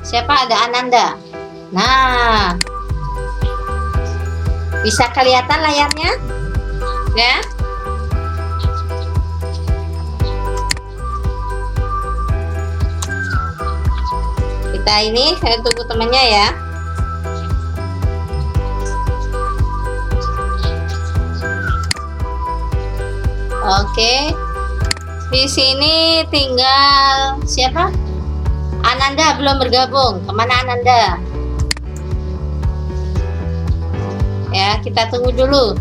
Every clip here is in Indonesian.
Siapa? Ada Ananda. Nah, bisa kelihatan layarnya? Ya. Kita ini, saya tunggu temannya ya. Oke. Di sini tinggal siapa? Ananda belum bergabung. Kemana Ananda? Ya, kita tunggu dulu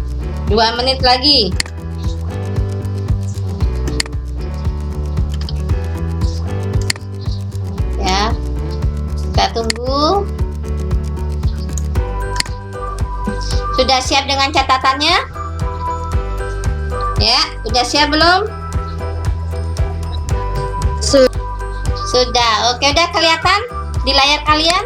2 menit lagi. Ya, kita tunggu. Sudah siap dengan catatannya? Ya, udah siap belum? Sudah. Oke, udah kelihatan di layar kalian?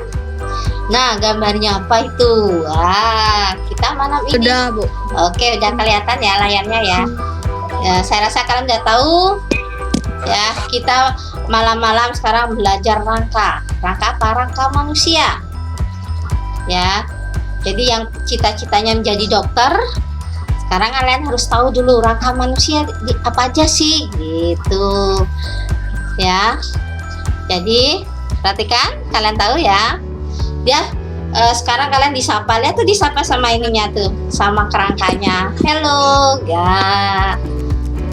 Nah, gambarnya apa itu? Wah, kita malam ini. Sudah, Bu. Oke, udah kelihatan ya layarnya ya. Ya, saya rasa kalian udah tahu. Ya, kita malam-malam sekarang belajar rangka. Rangka apa? Rangka manusia. Ya. Jadi yang cita-citanya menjadi dokter, sekarang kalian harus tahu dulu rangka manusia apa aja sih, gitu. Ya. Jadi, perhatikan, kalian tahu ya. Dia sekarang kalian disapa, lihat tuh disapa sama ininya tuh, sama kerangkanya. Hello, ya.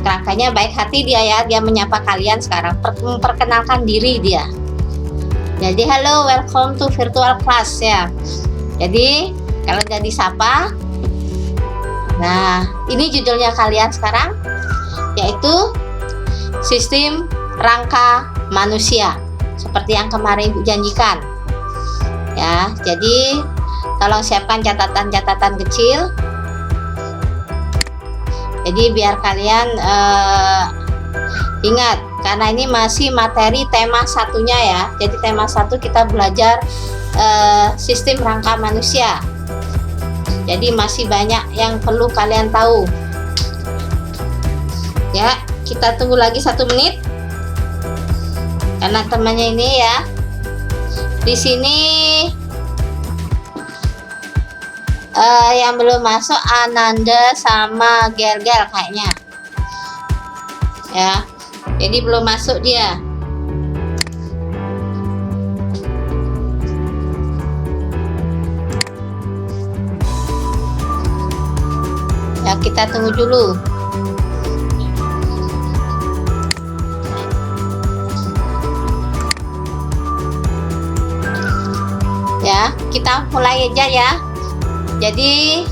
Kerangkanya baik hati dia ya, dia menyapa kalian sekarang, memperkenalkan diri dia. Jadi hello, welcome to virtual class ya. Jadi kalau udah disapa, nah ini judulnya kalian sekarang, yaitu sistem rangka manusia, seperti yang kemarin Ibu janjikan. Ya, jadi tolong siapkan catatan-catatan kecil. Jadi biar kalian ingat, karena ini masih materi tema satunya ya. Jadi tema 1 kita belajar sistem rangka manusia. Jadi masih banyak yang perlu kalian tahu. Ya, kita tunggu lagi 1 menit. Karena temannya ini ya. Di sini yang belum masuk Ananda sama Gergel kayaknya. Ya. Jadi belum masuk dia. Ya, kita tunggu dulu. Ya, kita mulai aja ya. Jadi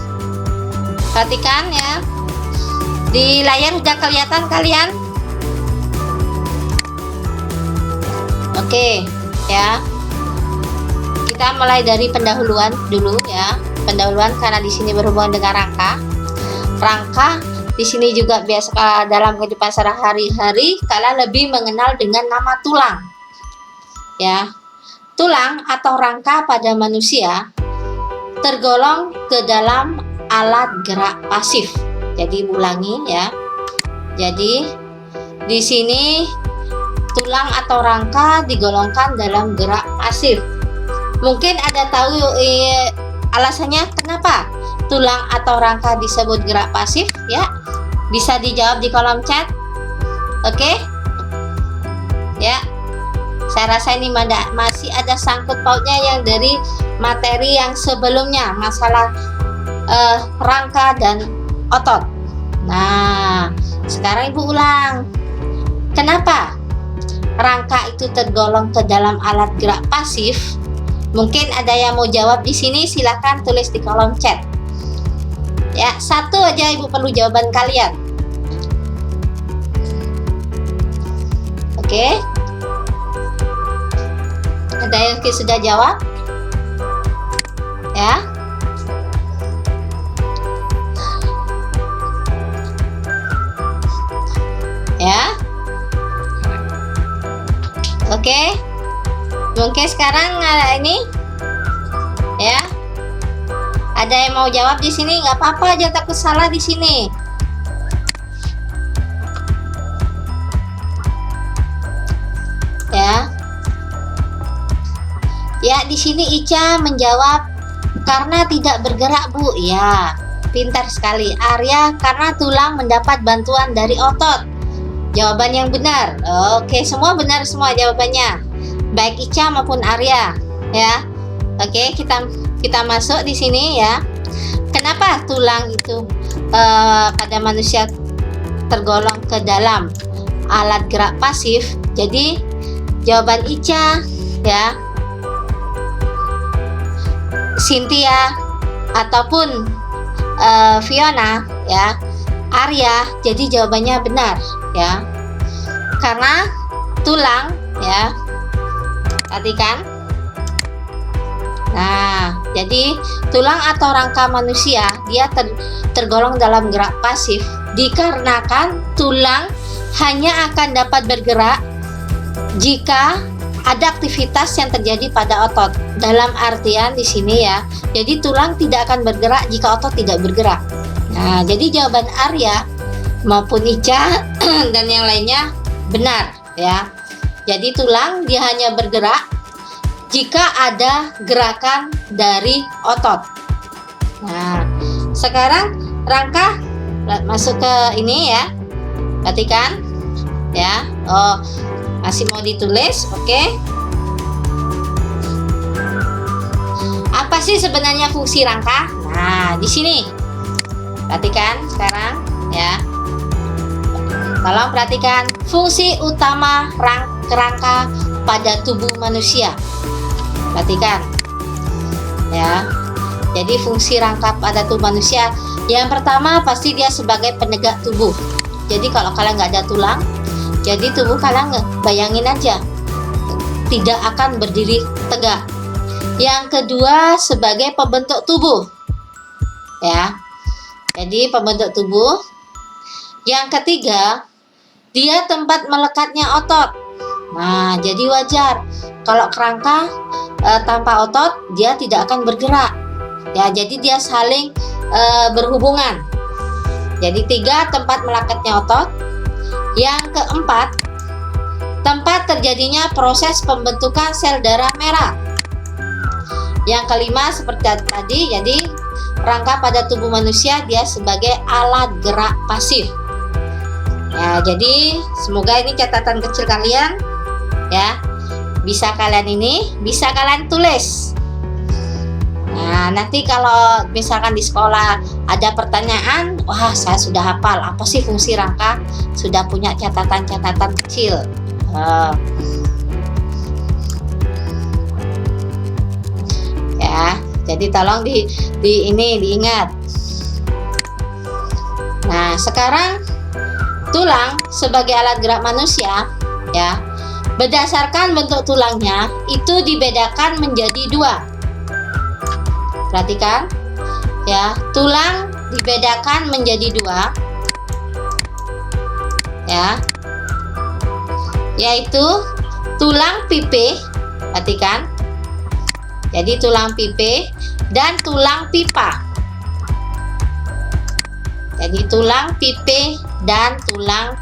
perhatikan ya, di layar sudah kelihatan kalian? Oke ya, kita mulai dari pendahuluan dulu ya. Pendahuluan karena di sini berhubungan dengan rangka. Rangka di sini juga biasa dalam kehidupan sehari-hari kalian lebih mengenal dengan nama tulang. Ya, tulang atau rangka pada manusia tergolong ke dalam alat gerak pasif. Jadi ulangi ya. Jadi di sini tulang atau rangka digolongkan dalam gerak pasif. Mungkin ada tahu alasannya kenapa tulang atau rangka disebut gerak pasif ya? Bisa dijawab di kolom chat. Oke? Ya. Saya rasa ini masih ada sangkut pautnya yang dari materi yang sebelumnya, masalah rangka dan otot. Nah, sekarang Ibu ulang. Kenapa rangka itu tergolong ke dalam alat gerak pasif? Mungkin ada yang mau jawab di sini, silakan tulis di kolom chat. Ya, 1 aja Ibu perlu jawaban kalian. Oke. Ada yang sudah jawab? Ya. Ya. Oke. Mungkin sekarang ini ya. Ada yang mau jawab di sini? Nggak apa-apa aja, takut salah di sini. Ya. Ya, di sini Ica menjawab karena tidak bergerak, Bu. Ya, pintar sekali. Arya karena tulang mendapat bantuan dari otot. Jawaban yang benar. Oke, semua benar semua jawabannya. Baik Ica maupun Arya, ya. Oke, kita masuk di sini ya. Kenapa tulang itu pada manusia tergolong ke dalam alat gerak pasif? Jadi jawaban Ica ya, Cynthia ataupun Fiona ya, Arya, jadi jawabannya benar ya, karena tulang ya, perhatikan. Nah, jadi tulang atau rangka manusia dia tergolong dalam gerak pasif dikarenakan tulang hanya akan dapat bergerak jika ada aktivitas yang terjadi pada otot. Dalam artian di sini ya, jadi tulang tidak akan bergerak jika otot tidak bergerak. Nah, jadi jawaban Arya maupun Ica dan yang lainnya benar ya. Jadi tulang dia hanya bergerak jika ada gerakan dari otot. Nah, sekarang rangka masuk ke ini ya. Perhatikan ya. Oh, masih mau ditulis, oke? Apa sih sebenarnya fungsi rangka? Nah, di sini. Perhatikan sekarang ya. Tolong perhatikan fungsi utama rangka pada tubuh manusia. Perhatikan ya. Jadi fungsi rangka pada tubuh manusia, yang pertama pasti dia sebagai penegak tubuh. Jadi kalau kalian nggak ada tulang, jadi tubuh kalian bayangin aja tidak akan berdiri tegak. Yang kedua sebagai pembentuk tubuh ya. Jadi pembentuk tubuh. Yang ketiga dia tempat melekatnya otot. Nah, jadi wajar kalau kerangka tanpa otot dia tidak akan bergerak ya, jadi dia saling berhubungan. Jadi 3, tempat melekatnya otot. Yang keempat, tempat terjadinya proses pembentukan sel darah merah. Yang kelima seperti tadi, jadi rangka pada tubuh manusia dia sebagai alat gerak pasif ya. Jadi semoga ini catatan kecil kalian ya, bisa kalian tulis. Nah, nanti kalau misalkan di sekolah ada pertanyaan, wah saya sudah hafal apa sih fungsi rangka, sudah punya catatan-catatan kecil. Ya, jadi tolong diingat. Nah, sekarang tulang sebagai alat gerak manusia ya, berdasarkan bentuk tulangnya itu dibedakan menjadi 2. Perhatikan ya, tulang dibedakan menjadi 2 ya, yaitu tulang pipe. Perhatikan, jadi tulang pipe dan tulang pipa. Jadi tulang pipe dan tulang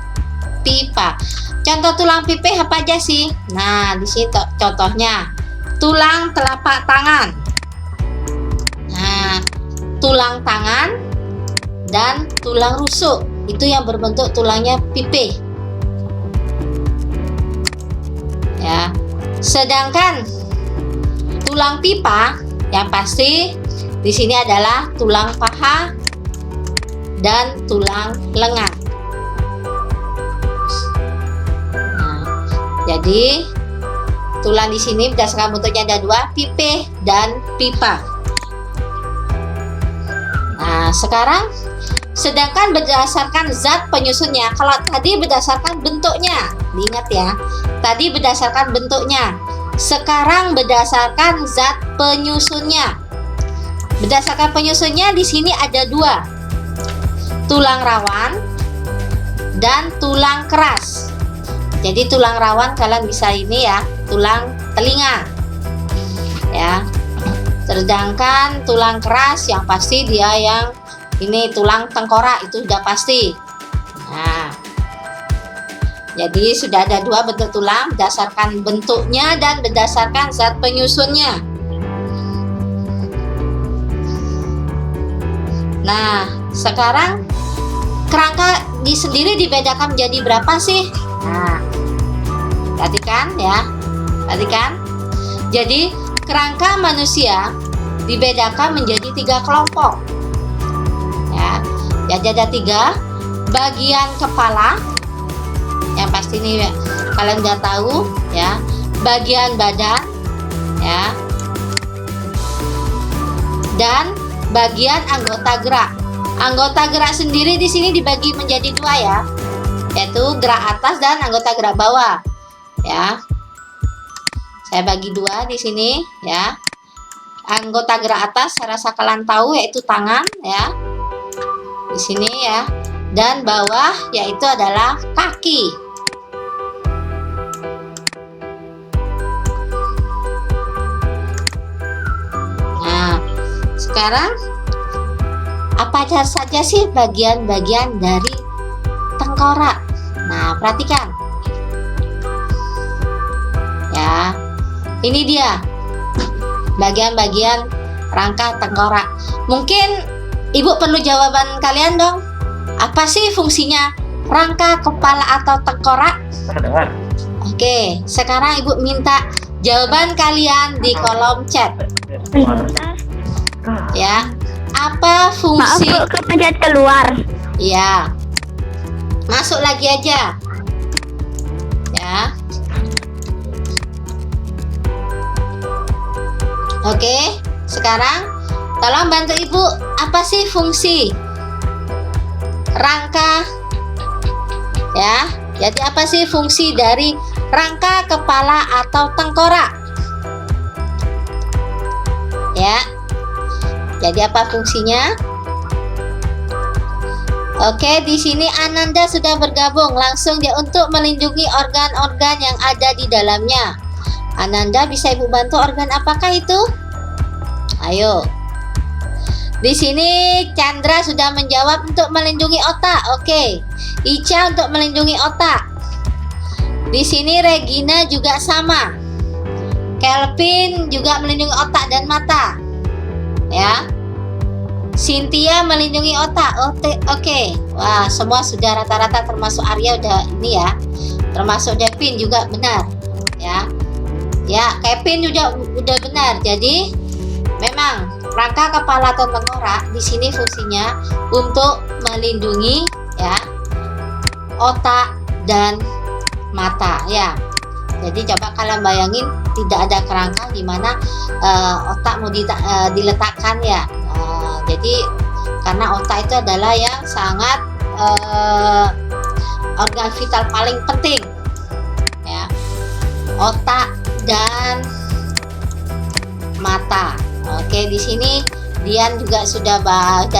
pipa. Contoh tulang pipe apa aja sih? Nah, di sini contohnya tulang telapak tangan. Nah, tulang tangan dan tulang rusuk itu yang berbentuk tulangnya pipe. Ya. Sedangkan tulang pipa yang pasti di sini adalah tulang paha dan tulang lengan. Nah, jadi tulang di sini berdasarkan bentuknya ada 2, pipe dan pipa. Nah, sekarang sedangkan berdasarkan zat penyusunnya, kalau tadi berdasarkan bentuknya, diingat ya, tadi berdasarkan bentuknya, sekarang berdasarkan zat penyusunnya. Berdasarkan penyusunnya di sini ada 2, tulang rawan dan tulang keras. Jadi tulang rawan kalian bisa ini ya, tulang telinga ya. Sedangkan tulang keras yang pasti dia yang ini tulang tengkorak, itu sudah pasti. Nah, jadi sudah ada 2 bentuk tulang berdasarkan bentuknya dan berdasarkan zat penyusunnya. Nah, sekarang kerangka sendiri dibedakan menjadi berapa sih? Nah, perhatikan ya. Perhatikan. Jadi, kerangka manusia dibedakan menjadi 3 kelompok. Ya. Jadi ada 3 bagian kepala. Yang pasti ini kalian udah tahu ya. Bagian badan ya. Dan bagian anggota gerak. Anggota gerak sendiri di sini dibagi menjadi 2 ya, yaitu gerak atas dan anggota gerak bawah. Ya, saya bagi 2 di sini ya. Anggota gerak atas saya rasa kalian tahu yaitu tangan ya, di sini ya, dan bawah yaitu adalah kaki. Sekarang apa saja sih bagian-bagian dari tengkorak? Nah, perhatikan. Ya. Ini dia. Bagian-bagian rangka tengkorak. Mungkin Ibu perlu jawaban kalian dong. Apa sih fungsinya rangka kepala atau tengkorak? Oke, sekarang Ibu minta jawaban kalian di kolom chat. Ya, apa fungsi? Maaf, kepencet keluar. Ya, masuk lagi aja. Ya. Oke, sekarang tolong bantu Ibu. Apa sih fungsi rangka? Ya, jadi apa sih fungsi dari rangka kepala atau tengkorak? Ya. Jadi apa fungsinya? Oke, di sini Ananda sudah bergabung. Langsung dia untuk melindungi organ-organ yang ada di dalamnya. Ananda, bisa Ibu bantu organ apakah itu? Ayo. Di sini Chandra sudah menjawab untuk melindungi otak. Oke. Ica untuk melindungi otak. Di sini Regina juga sama. Kelvin juga melindungi otak dan mata. Ya. Cynthia melindungi otak. Oke. Wah, semua sudah rata-rata, termasuk Arya udah ini ya. Termasuk Devin juga benar. Ya. Ya, Kevin juga udah benar. Jadi memang rangka kepala atau tengkorak di sini fungsinya untuk melindungi ya otak dan mata ya. Jadi coba kalian bayangin tidak ada kerangka di mana otak mau diletakkan ya. Jadi karena otak itu adalah yang sangat organ vital paling penting ya, otak dan mata. Oke, di sini Dian juga sudah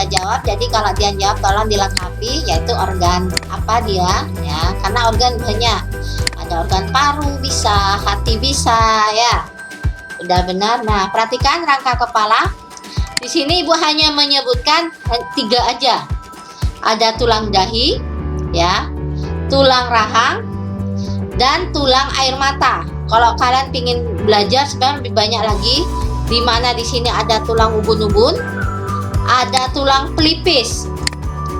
jawab. Jadi kalau Dian jawab tolong dilengkapi, yaitu organ apa dia ya, karena organ banyak, ada organ paru bisa, hati bisa ya. Udah benar. Nah, perhatikan rangka kepala. Di sini Ibu hanya menyebutkan 3 aja. Ada tulang dahi, ya, tulang rahang, dan tulang air mata. Kalau kalian ingin belajar sebenarnya lebih banyak lagi, di mana di sini ada tulang ubun-ubun, ada tulang pelipis,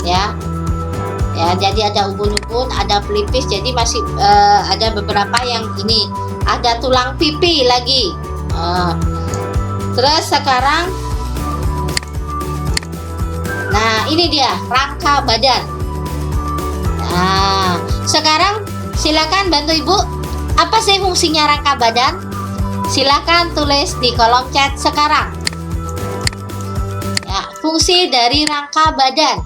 ya. Ya, jadi ada ubun-ubun, ada pelipis. Jadi masih ada beberapa yang ini. Ada tulang pipi lagi. Terus sekarang, nah ini dia rangka badan. Nah, sekarang silakan bantu Ibu. Apa sih fungsinya rangka badan? Silakan tulis di kolom chat sekarang. Ya, fungsi dari rangka badan.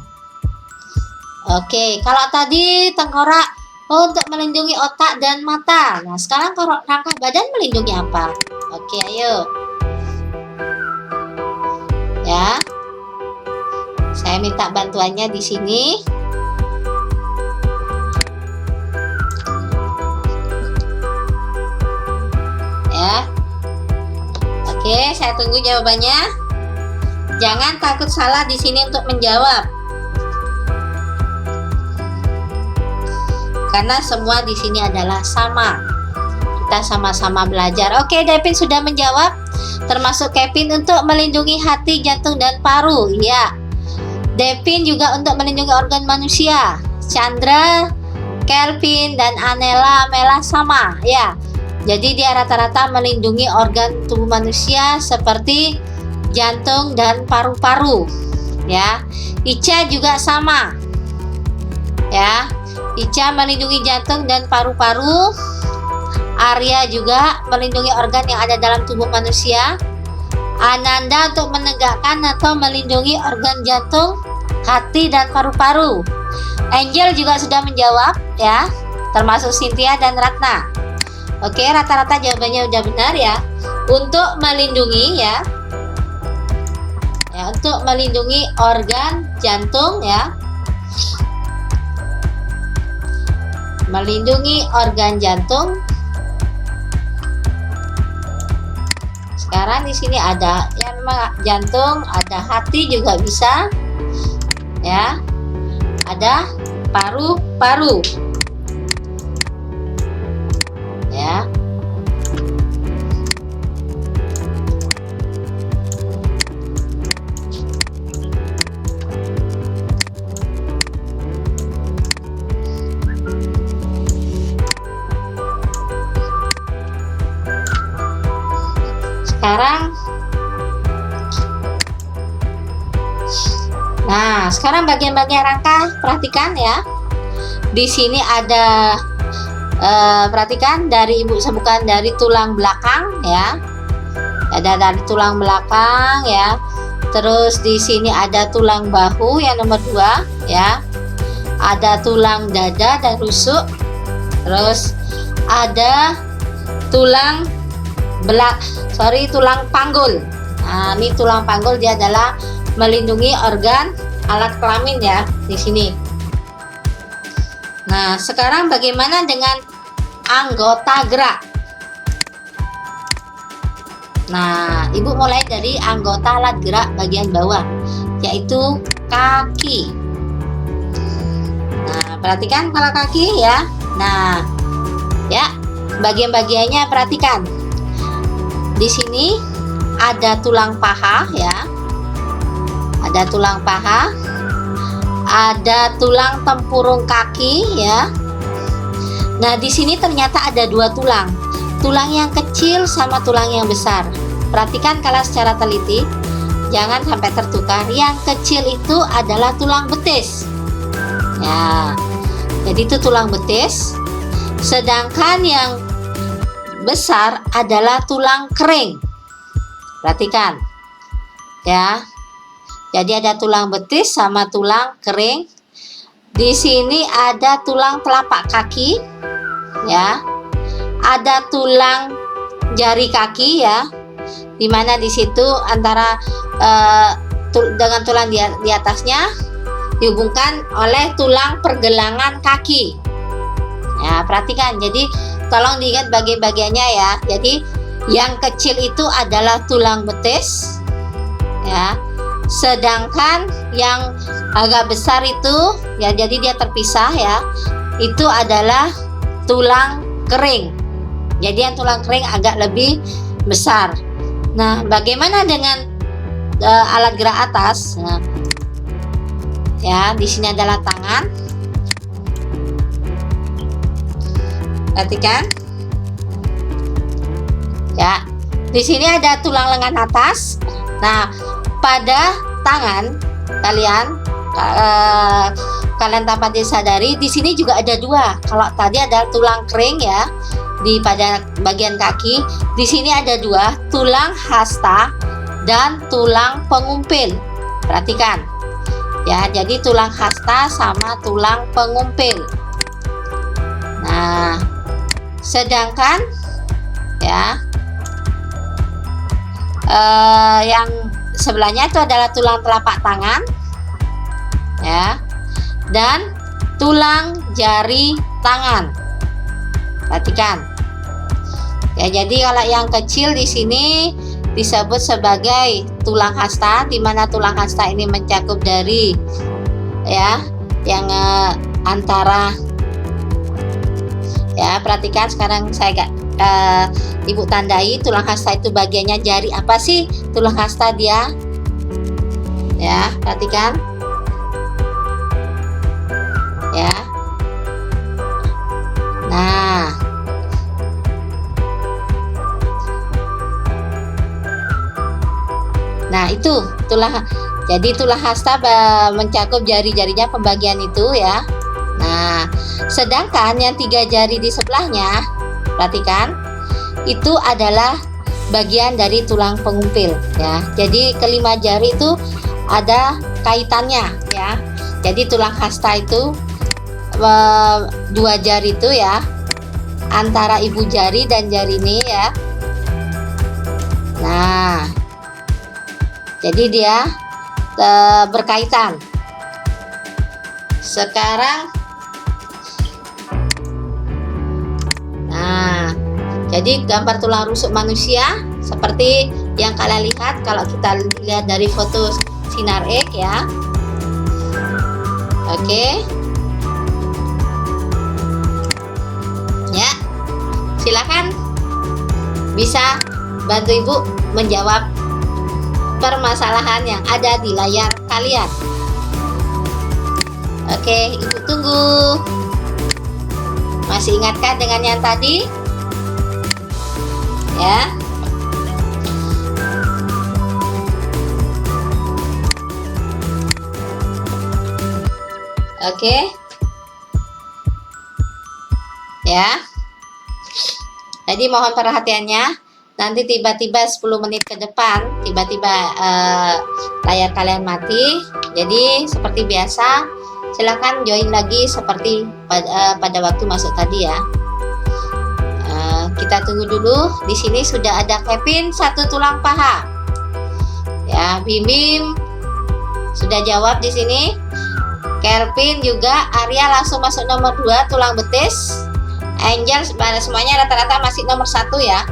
Oke, kalau tadi tengkorak untuk melindungi otak dan mata. Nah, sekarang rangka badan melindungi apa? Oke, ayo. Ya. Saya minta bantuannya di sini. Ya. Oke, saya tunggu jawabannya. Jangan takut salah di sini untuk menjawab. Karena semua di sini adalah sama. Kita sama-sama belajar. Oke, Devin sudah menjawab. Termasuk Kevin untuk melindungi hati, jantung, dan paru. Iya. Devin juga untuk melindungi organ manusia. Chandra, Kelvin, dan Anela Mela sama ya. Jadi dia rata-rata melindungi organ tubuh manusia seperti jantung dan paru-paru ya. Ica juga sama ya. Ica melindungi jantung dan paru-paru. Arya juga melindungi organ yang ada dalam tubuh manusia. Ananda untuk menegakkan atau melindungi organ jantung, hati, dan paru-paru. Angel juga sudah menjawab ya, termasuk Cynthia dan Ratna. Oke, rata-rata jawabannya udah benar ya. Untuk melindungi ya, untuk melindungi organ jantung ya, melindungi organ jantung. Sekarang di sini ada ya, memang jantung, ada hati juga bisa ya, ada paru-paru ya. Sekarang bagian-bagian rangka, perhatikan ya. Di sini ada perhatikan dari ibu sebutkan dari tulang belakang ya. Ada dari tulang belakang ya. Terus di sini ada tulang bahu yang nomor 2 ya. Ada tulang dada dan rusuk. Terus ada tulang tulang panggul. Nah, ini tulang panggul, dia adalah melindungi organ alat kelamin ya di sini. Nah, sekarang bagaimana dengan anggota gerak? Nah, ibu mulai dari anggota alat gerak bagian bawah, yaitu kaki. Nah, perhatikan kalau kaki ya. Nah, ya, bagian-bagiannya perhatikan. Di sini ada tulang paha ya. Ada tulang paha, ada tulang tempurung kaki ya. Nah, di sini ternyata ada 2 tulang. Tulang yang kecil sama tulang yang besar. Perhatikan kalau secara teliti, jangan sampai tertukar. Yang kecil itu adalah tulang betis. Ya. Jadi itu tulang betis. Sedangkan yang besar adalah tulang kering. Perhatikan. Ya. Jadi ada tulang betis sama tulang kering. Di sini ada tulang telapak kaki, ya. Ada tulang jari kaki, ya. Dimana di situ antara dengan tulang di atasnya dihubungkan oleh tulang pergelangan kaki. Ya, perhatikan. Jadi tolong diingat bagian-bagiannya ya. Jadi yang kecil itu adalah tulang betis, ya. Sedangkan yang agak besar itu ya, jadi dia terpisah ya, itu adalah tulang kering. Jadi yang tulang kering agak lebih besar. Nah, bagaimana dengan alat gerak atas? Nah, ya, di sini adalah tangan. Perhatikan. Ya, di sini ada tulang lengan atas. Nah, pada tangan kalian tanpa disadari di sini juga ada 2. Kalau tadi ada tulang kering ya di pada bagian kaki, di sini ada 2, tulang hasta dan tulang pengumpil. Perhatikan ya, jadi tulang hasta sama tulang pengumpil. Nah, sedangkan ya yang sebelahnya itu adalah tulang telapak tangan ya, dan tulang jari tangan. Perhatikan ya, jadi kalau yang kecil di sini disebut sebagai tulang hasta, di mana tulang hasta ini mencakup dari ya yang antara ya, perhatikan sekarang saya ibu tandai tulang hasta itu bagiannya jari apa sih tulang hasta dia ya, perhatikan ya. Nah itu tulang. Jadi tulang hasta mencakup jari-jarinya pembagian itu ya. Nah, sedangkan yang 3 jari di sebelahnya, perhatikan, itu adalah bagian dari tulang pengumpil ya. Jadi kelima jari itu ada kaitannya ya. Jadi tulang hasta itu 2 jari itu ya, antara ibu jari dan jari ini ya. Nah, jadi dia berkaitan. Sekarang, nah, jadi gambar tulang rusuk manusia seperti yang kalian lihat kalau kita lihat dari foto sinar X ya. Oke. Ya. Silakan bisa bantu Ibu menjawab permasalahan yang ada di layar kalian. Oke, Ibu tunggu. Masih ingatkah dengan yang tadi? Ya. Oke. Ya. Jadi mohon perhatiannya. Nanti tiba-tiba 10 menit ke depan, tiba-tiba layar kalian mati. Jadi seperti biasa, silakan join lagi seperti pada waktu masuk tadi ya. Kita tunggu dulu. Di sini sudah ada Kevin 1 tulang paha. Ya, Bim sudah jawab di sini. Kelvin juga, Arya langsung masuk nomor 2 tulang betis. Angel semuanya rata-rata masih nomor 1 ya.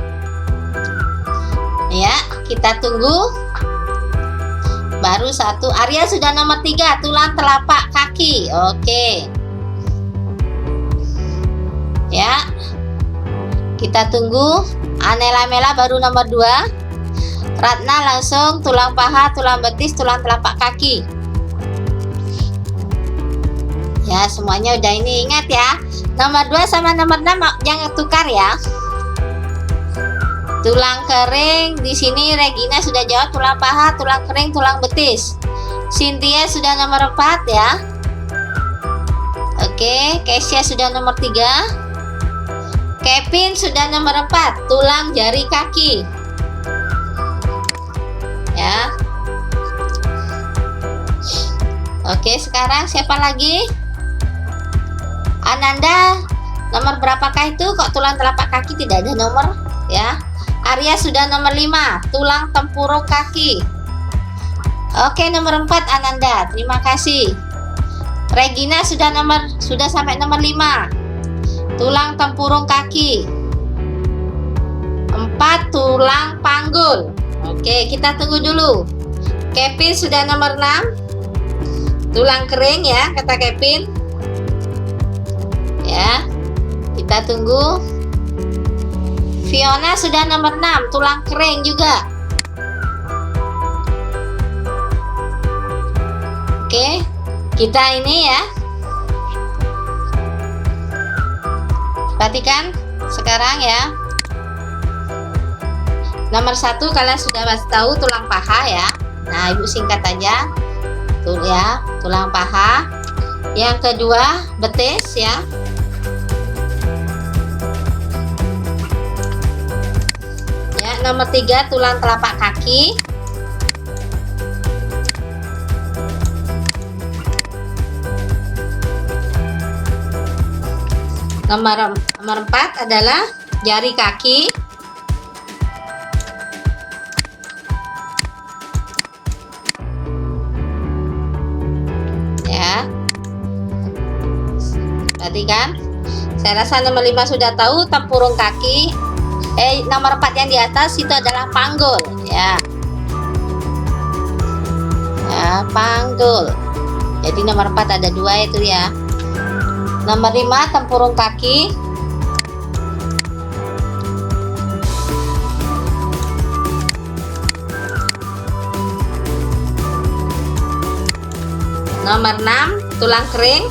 Ya, kita tunggu. Baru 1. Arya sudah nomor 3 tulang telapak kaki. Oke. Ya. Kita tunggu. Anela Mela baru nomor 2. Ratna langsung tulang paha, tulang betis, tulang telapak kaki. Ya, semuanya udah ini. Ingat ya. Nomor 2 sama nomor 6 jangan tukar ya. Tulang kering di sini Regina sudah jawab tulang paha, tulang kering, tulang betis. Cynthia sudah nomor 4 ya. Oke, Kesia sudah nomor 3. Kevin sudah nomor 4, tulang jari kaki. Ya. Oke, sekarang siapa lagi? Ananda, nomor berapakah itu? Kok tulang telapak kaki tidak ada nomor ya? Arya sudah nomor 5, tulang tempurung kaki. Oke, nomor 4 Ananda, terima kasih. Regina sudah sampai nomor 5, tulang tempurung kaki. 4, tulang panggul. Oke, kita tunggu dulu. Kevin sudah nomor 6, tulang kering ya, kata Kevin. Ya, kita tunggu. Fiona sudah nomor 6, tulang kering juga. Oke, kita ini ya. Perhatikan sekarang ya. Nomor 1 kalian sudah tahu tulang paha ya. Nah, Ibu singkat aja. Tuh ya, tulang paha. Yang kedua, betis ya. Nomor 3 tulang telapak kaki. Nomor 4 adalah jari kaki. Ya. Perhatikan. Saya rasa nomor 5 sudah tahu tempurung kaki. Nomor 4 yang di atas itu adalah panggul ya. Ya, panggul. Jadi nomor 4 ada 2 itu ya. Nomor 5 tempurung kaki. Nomor 6 tulang kering.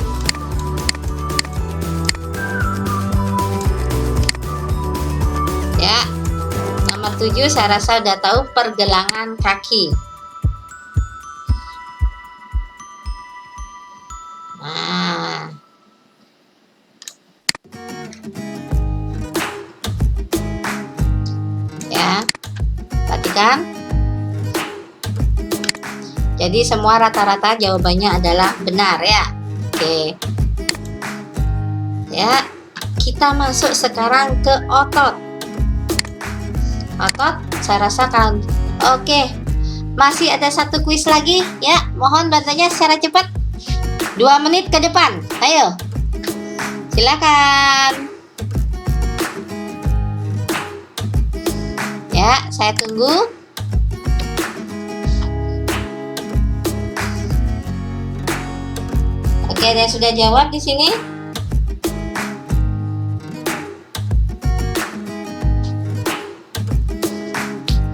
7 saya rasa udah tahu, pergelangan kaki. Nah, ya, perhatikan. Jadi semua rata-rata jawabannya adalah benar ya. Oke. Ya, kita masuk sekarang ke otot. Otot, saya rasa kan. Oke. Masih ada satu kuis lagi ya. Mohon bantuannya secara cepat. 2 menit ke depan. Ayo. Silakan. Ya, saya tunggu. Oke, dia sudah jawab di sini.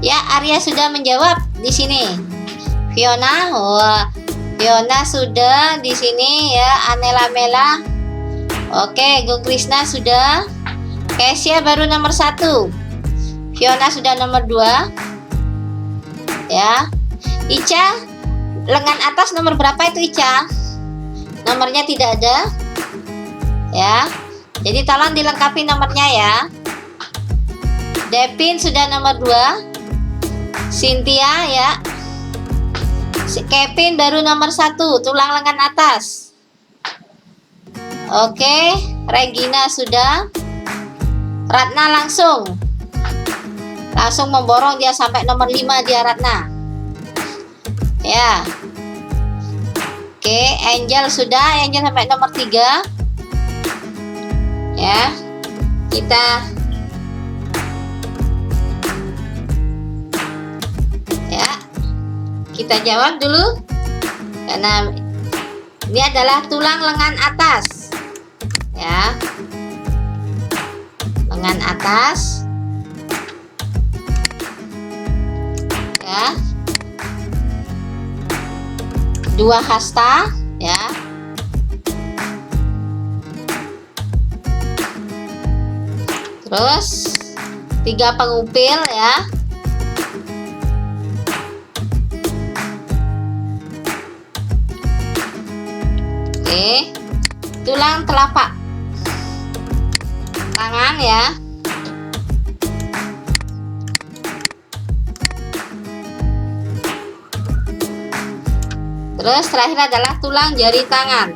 Ya, Arya sudah menjawab di sini. Fiona, Fiona sudah di sini ya. Anela Mela. Oke, Go Krishna sudah. Kesia baru nomor 1. Fiona sudah nomor 2. Ya. Ica, lengan atas nomor berapa itu Ica? Nomornya tidak ada. Ya. Jadi tolong dilengkapi nomornya ya. Devin sudah nomor 2. Cynthia ya. Kevin baru nomor 1, tulang lengan atas. Oke, Regina sudah. Ratna langsung memborong dia sampai nomor 5 dia Ratna. Ya. Oke, Angel sudah, Angel sampai nomor 3. Ya. Kita jawab dulu. Karena ini adalah tulang lengan atas. Ya. Lengan atas. Ya. 2 hasta ya. Terus 3 pengupil ya. Oke. Tulang telapak tangan ya. Terus terakhir adalah tulang jari tangan.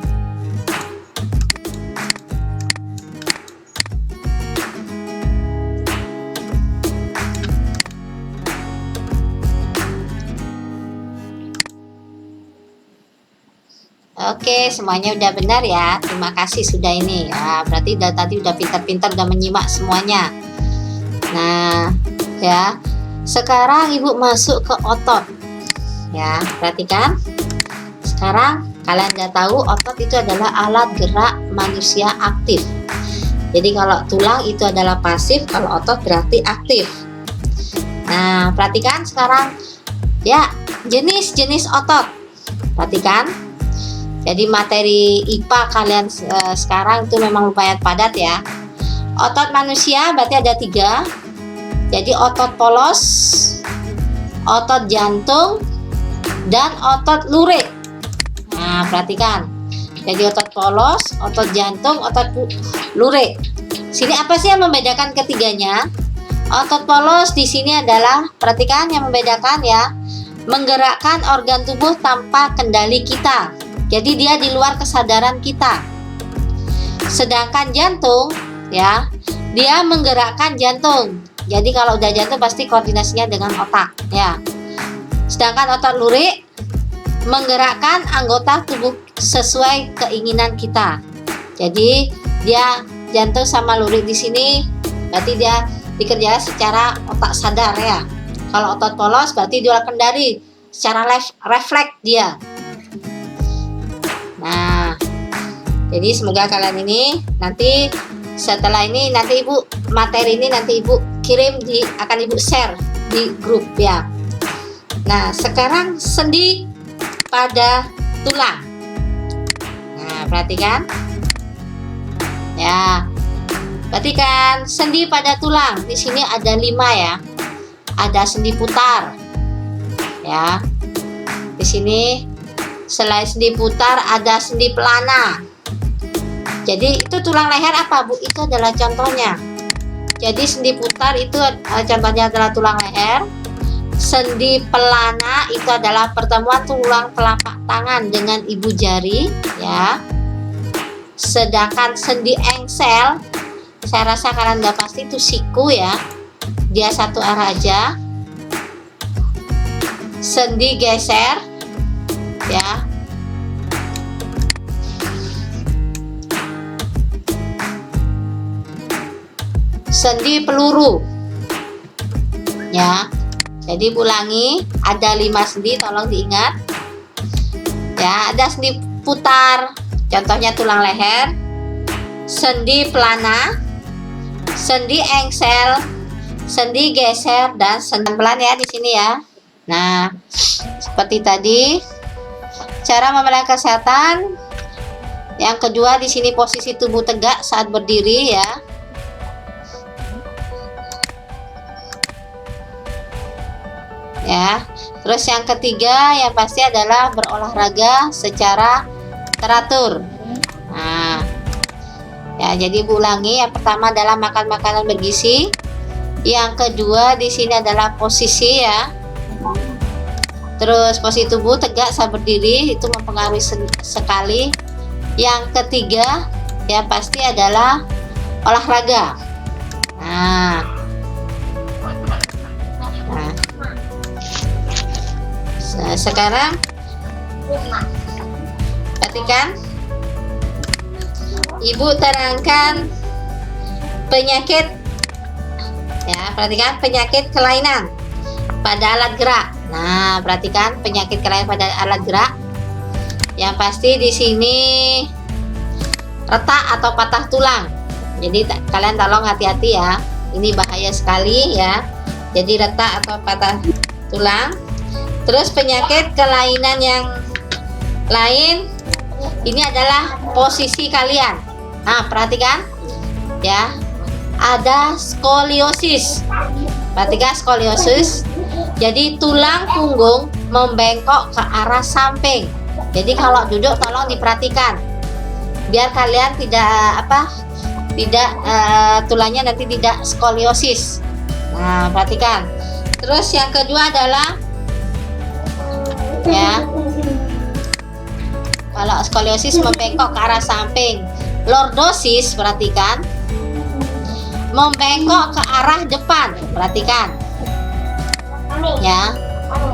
Oke, semuanya udah benar ya. Terima kasih sudah ini. Ya, berarti tadi udah pintar-pintar udah menyimak semuanya. Nah, ya. Sekarang Ibu masuk ke otot. Ya, perhatikan. Sekarang kalian udah tahu otot itu adalah alat gerak manusia aktif. Jadi kalau tulang itu adalah pasif, kalau otot berarti aktif. Nah, perhatikan sekarang ya, jenis-jenis otot. Perhatikan. Jadi materi IPA kalian sekarang itu memang lumayan padat ya. Otot manusia berarti ada 3. Jadi otot polos, otot jantung, dan otot lurik. Nah, perhatikan. Jadi otot polos, otot jantung, otot lurik. Sini apa sih yang membedakan ketiganya? Otot polos di sini adalah, perhatikan yang membedakan ya, menggerakkan organ tubuh tanpa kendali kita. Jadi dia di luar kesadaran kita. Sedangkan jantung ya, dia menggerakkan jantung. Jadi kalau udah jantung pasti koordinasinya dengan otak ya. Sedangkan otot lurik menggerakkan anggota tubuh sesuai keinginan kita. Jadi dia jantung sama lurik di sini berarti dia dikerjakan secara otak sadar ya. Kalau otot polos berarti dia kendali secara refleks dia. Nah, jadi semoga kalian ini nanti setelah ini nanti Ibu materi ini nanti Ibu kirim akan Ibu share di grup ya. Nah, sekarang sendi pada tulang. Nah, perhatikan. Ya. Perhatikan sendi pada tulang. Di sini ada 5 ya. ada sendi putar. Ya. Di sini selain sendi putar ada sendi pelana. Jadi itu tulang leher apa, Bu? Itu adalah contohnya. Jadi sendi putar itu contohnya adalah tulang leher. Sendi pelana itu adalah pertemuan tulang telapak tangan dengan ibu jari, ya. Sedangkan sendi engsel, saya rasa kalian udah pasti itu siku, ya. Dia satu arah aja. Sendi geser, ya. Sendi peluru, ya. Jadi ulangi, ada 5 sendi, tolong diingat, ya. Ada sendi putar, contohnya tulang leher, sendi pelana, sendi engsel, sendi geser, dan sendi pelan, ya, di sini, ya. Nah, seperti tadi cara memelihara kesehatan. Yang kedua, di sini posisi tubuh tegak saat berdiri, ya. Ya, terus yang ketiga yang pasti adalah berolahraga secara teratur. Nah, ya, jadi ulangi, yang pertama adalah makan makanan bergizi. Yang kedua di sini adalah posisi, ya. Terus posisi tubuh tegak saat berdiri itu mempengaruhi sekali. Yang ketiga ya pasti adalah olahraga. Nah, sekarang perhatikan, Ibu terangkan penyakit, ya, perhatikan penyakit kelainan pada alat gerak. Nah, perhatikan penyakit kelainan pada alat gerak. Yang pasti di sini retak atau patah tulang. Jadi kalian tolong hati-hati, ya. Ini bahaya sekali, ya. Jadi retak atau patah tulang. Terus penyakit kelainan yang lain ini adalah posisi kalian. Nah, perhatikan, ya. Ada skoliosis. Perhatikan skoliosis. Jadi tulang punggung membengkok ke arah samping. Jadi kalau duduk tolong diperhatikan. Biar kalian tulangnya nanti tidak skoliosis. Nah, perhatikan. Terus yang kedua adalah, ya, kalau skoliosis membengkok ke arah samping. Lordosis, perhatikan, membengkok ke arah depan. Perhatikan, ya.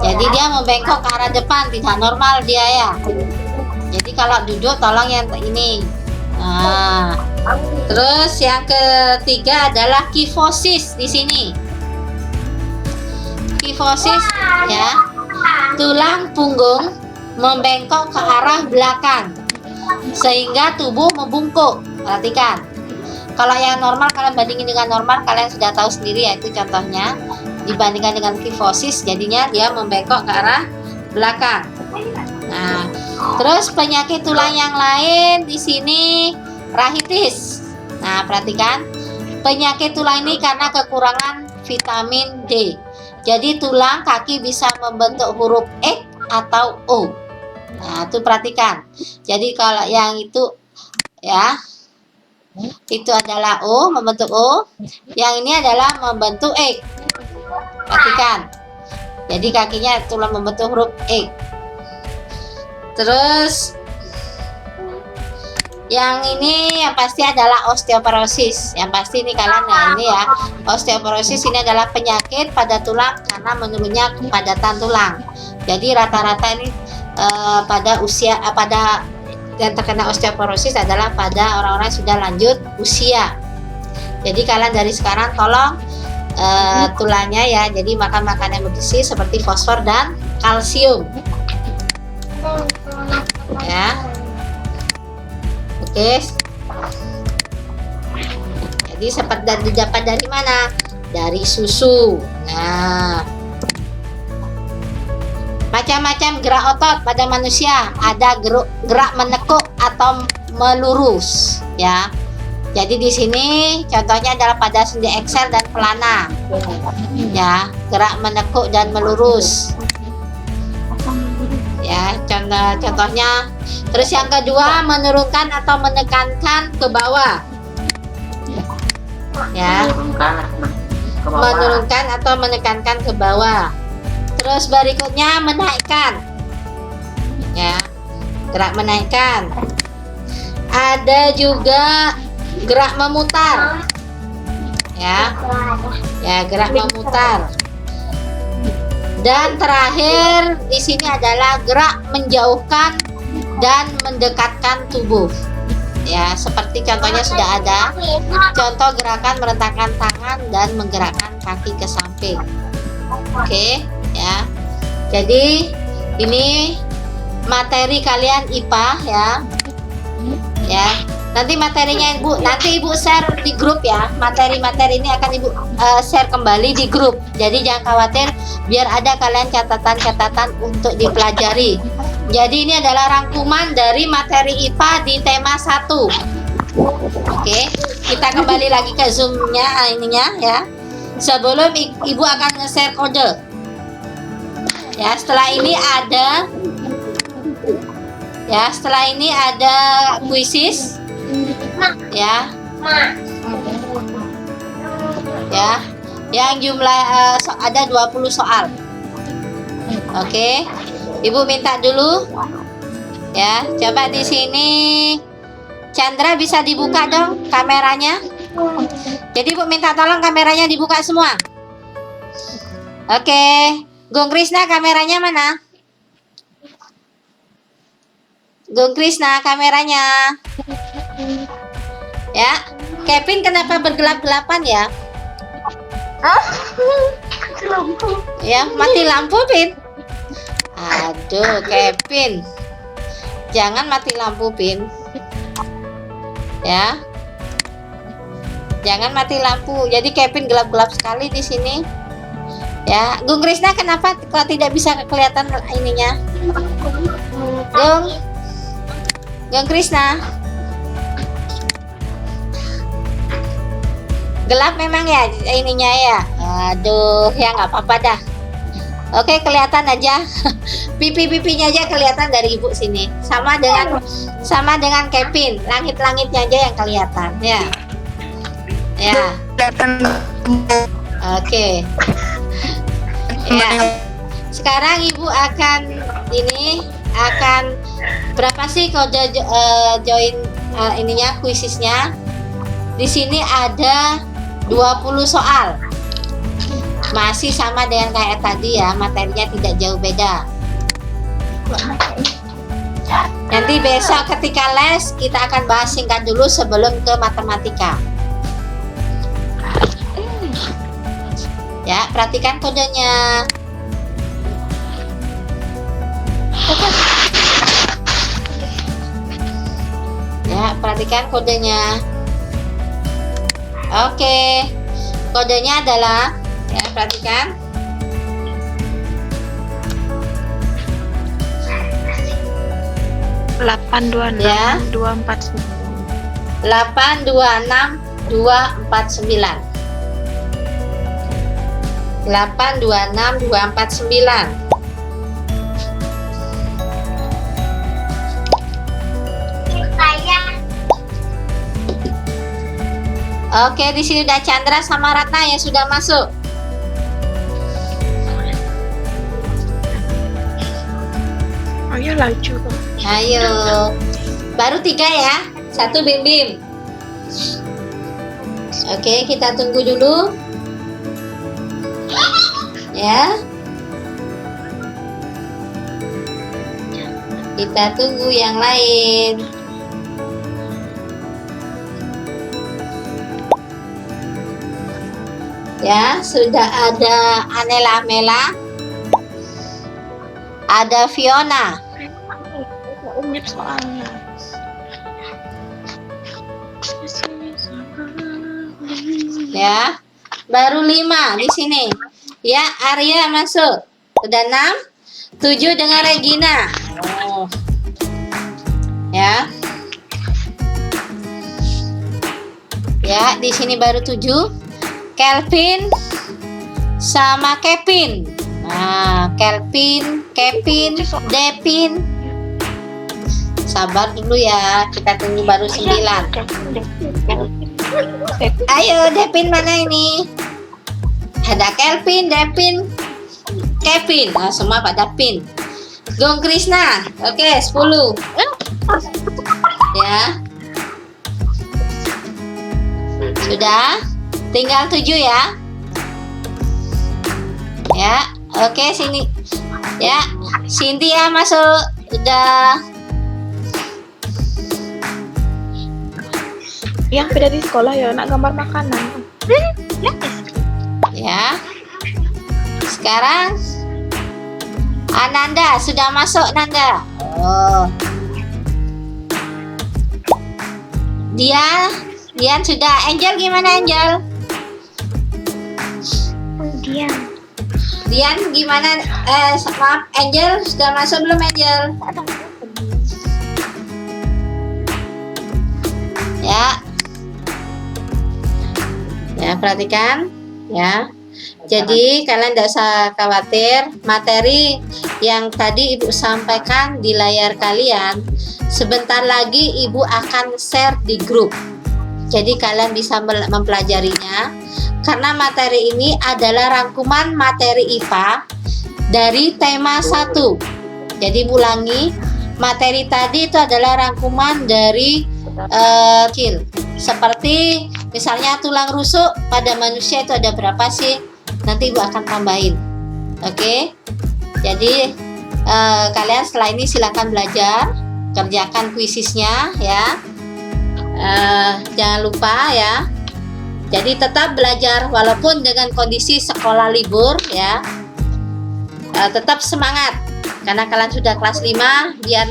Jadi dia membengkok ke arah depan, tidak normal dia, ya. Jadi kalau duduk tolong yang ini. Nah, terus yang ketiga adalah kifosis di sini. Kifosis, ya. Tulang punggung membengkok ke arah belakang sehingga tubuh membungkuk. Perhatikan. Kalau yang normal kalian bandingin dengan normal, kalian sudah tahu sendiri, yaitu contohnya dibandingkan dengan kifosis, jadinya dia membengkok ke arah belakang. Nah, terus penyakit tulang yang lain di sini rahitis. Nah, perhatikan, penyakit tulang ini karena kekurangan vitamin D. Jadi tulang kaki bisa membentuk huruf X atau O. Nah, itu perhatikan. Jadi kalau yang itu, ya, itu adalah O, membentuk O. Yang ini adalah membentuk X. Perhatikan. Jadi kakinya tulang membentuk huruf X. Terus yang ini yang pasti adalah osteoporosis. Yang pasti ini kalian, nah ini ya, osteoporosis ini adalah penyakit pada tulang karena menurunnya kepadatan tulang. Jadi rata-rata ini pada usia yang terkena osteoporosis adalah pada orang-orang yang sudah lanjut usia. Jadi kalian dari sekarang tolong tulangnya, ya, jadi makan makanan yang bergizi seperti fosfor dan kalsium, ya. Oke. Jadi seperti didapat dari mana? Dari susu. Nah, macam-macam gerak otot pada manusia. Ada gerak menekuk atau melurus, ya. Jadi di sini contohnya adalah pada sendi Excel dan pelana. Ya, gerak menekuk dan melurus. Ya, contohnya. Terus yang kedua, menurunkan atau menekankan ke bawah. Ya, menurunkan atau menekankan ke bawah. Terus berikutnya menaikkan. Ya, gerak menaikkan. Ada juga gerak memutar. Ya, gerak memutar. Dan terakhir di sini adalah gerak menjauhkan dan mendekatkan tubuh. Ya, seperti contohnya sudah ada. Contoh gerakan merentangkan tangan dan menggerakkan kaki ke samping. Oke, ya. Jadi ini materi kalian IPA ya. Ya. Nanti materinya nanti Ibu share di grup ya. Materi-materi ini akan Ibu share kembali di grup. Jadi jangan khawatir, biar ada kalian catatan-catatan untuk dipelajari. Jadi ini adalah rangkuman dari materi IPA di tema 1. Oke, kita kembali lagi ke Zoom-nya ininya ya. Sebelum Ibu akan nge-share kode. Ya, setelah ini ada kuisis. Ya, yang jumlah ada 20 soal. Oke, Ibu minta dulu ya. Coba di sini Chandra bisa dibuka dong kameranya. Jadi Ibu minta tolong kameranya dibuka semua. Oke, Gung Krisna kameranya mana? Gung Krisna kameranya. Ya, Kevin kenapa bergelap-gelapan ya? Ya, mati lampu, Pin. Aduh, Kevin. Jangan mati lampu, Pin. Ya. Jangan mati lampu. Jadi Kevin gelap-gelap sekali di sini. Ya, Gung Krisna kenapa kok tidak bisa kelihatan ininya? Gung Krisna. Gelap memang ya ininya ya. Aduh, ya nggak apa-apa dah. Oke, kelihatan aja. Pipi-pipinya aja kelihatan dari Ibu sini. Sama dengan Kevin. Langit-langitnya aja yang kelihatan ya. Ya. Oke. Ya. Sekarang Ibu akan berapa sih kode join ininya kuisisnya? Di sini ada 20 soal. Masih sama dengan kayak tadi ya, materinya tidak jauh beda. Nanti besok ketika les kita akan bahas singkat dulu sebelum ke matematika. Ya, perhatikan kodenya. Ya, perhatikan kodenya. Oke, kodenya adalah, ya perhatikan. Ya. 826249. 826249. 826249. Oke, di sini udah Chandra sama Ratna yang sudah masuk. Ayo laju. Ayo. Baru 3 ya. 1 Bim Bim. Oke, kita tunggu dulu. Ya. Kita tunggu yang lain. Ya, sudah ada Anela Mela. Ada Fiona. Umit soalnya. Ya. Baru 5 di sini. Ya, Arya masuk. Udah 6. 7 dengan Regina. Oh. Ya. Ya, di sini baru 7. Kelvin sama Kevin. Nah, Kelvin, Kevin, Devin. Sabar dulu ya, kita tunggu baru 9. Ayo, Devin mana ini? Ada Kelvin, Devin, Kevin. Nah, semua pada pin. Gong Krishna. Oke, 10. Ya. Sudah? Tinggal 7 ya. Ya, oke sini. Ya, Cynthia masuk. Udah. Yang beda di sekolah ya, nak gambar makanan. Ya. Sekarang Ananda sudah masuk, Nanda. Oh. Dian sudah. Angel gimana, Angel? Dian gimana? Maaf, Angel sudah masuk belum, Angel? Ya. Ya, perhatikan ya. Jadi kalian tidak usah khawatir, materi yang tadi Ibu sampaikan di layar kalian sebentar lagi Ibu akan share di grup. Jadi kalian bisa mempelajarinya karena materi ini adalah rangkuman materi IPA dari tema 1. Jadi ulangi, materi tadi itu adalah rangkuman dari kecil. Seperti misalnya tulang rusuk pada manusia itu ada berapa sih? Nanti Ibu akan tambahin. Oke. Jadi kalian setelah ini silakan belajar, kerjakan kuisisnya ya. Jangan lupa ya. Jadi tetap belajar walaupun dengan kondisi sekolah libur ya. Tetap semangat karena kalian sudah kelas 5 biar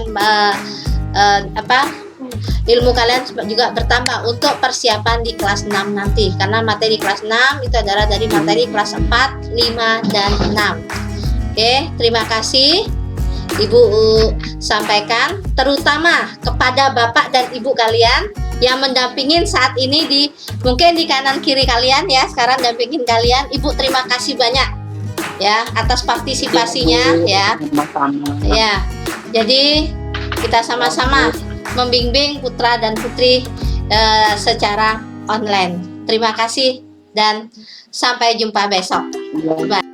ilmu kalian juga bertambah untuk persiapan di kelas 6 nanti karena materi kelas 6 itu adalah dari materi kelas 4, 5, dan 6. Oke, terima kasih Ibu sampaikan terutama kepada Bapak dan Ibu kalian yang mendampingin saat ini mungkin di kanan kiri kalian ya, sekarang dampingin kalian. Ibu terima kasih banyak ya atas partisipasinya ya. Ya. Jadi kita sama-sama membimbing putra dan putri secara online. Terima kasih dan sampai jumpa besok. Bye.